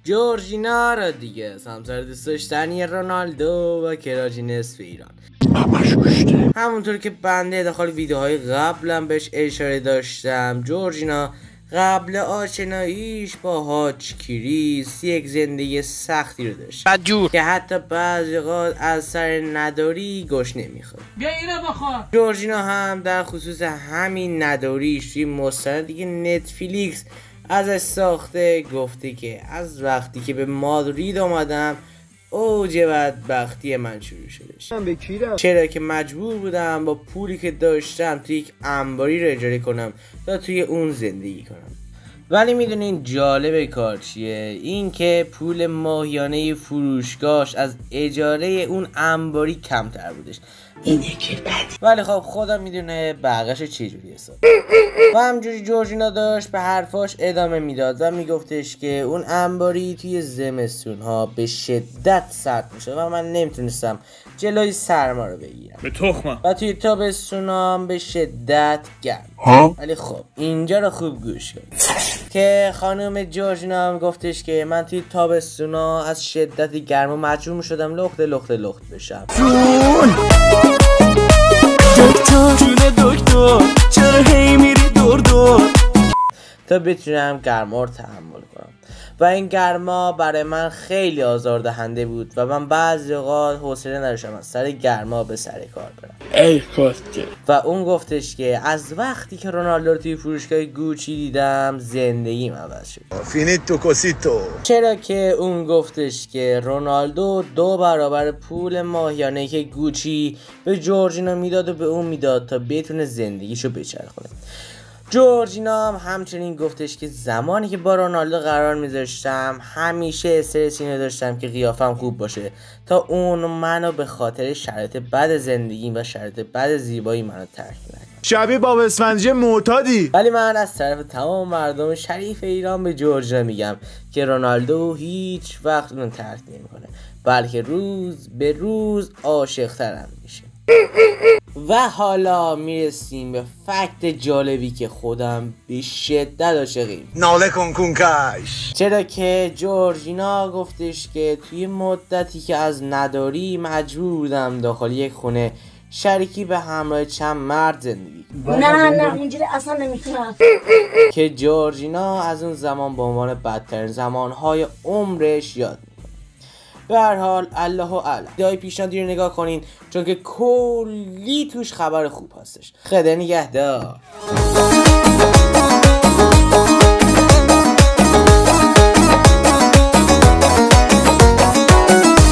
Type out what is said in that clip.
جورجینا را دیگه همسر دوست داشتنی رونالدو و کراچی نصف ایران. همونطور که بنده داخل ویدیوهای قبلا بهش اشاره داشتم، جورجینا قبل آشناییش با حاج کریس یک زندگی سختی رو داشت بدجور که حتی بعضی اوقات از سر نداری گوش نمیخورد. بیا اینو بخور. جورجینا هم در خصوص همین نداریش توی مستندی نتفلیکس ازش ساخته گفته که از وقتی که به مادرید آمدم اوج بدبختی من شروع شدش، چرا که مجبور بودم با پولی که داشتم توی یک انباری رو اجاره کنم تا توی اون زندگی کنم. ولی میدونین جالب کار چیه؟ این که پول ماهیانه فروشگاهش از اجاره اون انباری کمتر بودش. اینه که بد. ولی خب خدا میدونه بقیش چجوری حساب. و همجوری جورجینا داشت به حرفاش ادامه میداد و میگفتش که اون انباری توی زمستون ها به شدت سرد میشه و من نمیتونستم جلوی سرما رو بگیرم به تخمم، و توی تابستون هم به شدت گرم. ولی خب اینجا رو خوب گوش کنید که خانم جورجینا هم گفتش که من توی تابستونا از شدت گرما مجبور میشدم لخت بشم. دکتر چرا هی میری دور تا بتونم گرما رو تحمل کنم. و این گرما برای من خیلی آزاردهنده بود و من بعضی اوقات حوصله نداشتم از سر گرما به سر کار برم. ای کاسته. و اون گفتش که از وقتی که رونالدو رو توی فروشگاه گوچی دیدم زندگیم عوض شد. فینیتو کوسیتو. چرا که اون گفتش که رونالدو 2 برابر پول ماهیانه که گوچی به جورجینا میداد و به اون میداد تا بتونه زندگیشو بچرخونه. جورجینا هم همچنین گفتش که زمانی که با رونالدو قرار میذاشتم همیشه استرس اینو داشتم که قیافم خوب باشه تا اون منو به خاطر شرایط بد زندگی و شرایط بد زیبایی منو ترک نکنه. شبیه باب اسفندیه معتادی. ولی من از طرف تمام مردم شریف ایران به جورجینا میگم که رونالدو هیچ وقت اون ترک نمیکنه، بلکه روز به روز عاشق‌ترم میشه. و حالا میرسیم به فکت جالبی که خودم به شدت عاشقیم. ناله کن کونکش. چرا که جورجینا گفتش که توی مدتی که از نداری مجبور بودم داخل یک خونه شریکی به همراه چند مرد زندگی. نه اینجوری اصلا نمیتونم. که جورجینا از اون زمان به عنوان بدترین زمانهای عمرش یاد میکنه. به هر حال الله اعلم. ویدیوهای پیشنهادی رو نگاه کنین چون که کلی توش خبر خوب هستش. خدا نگهدار.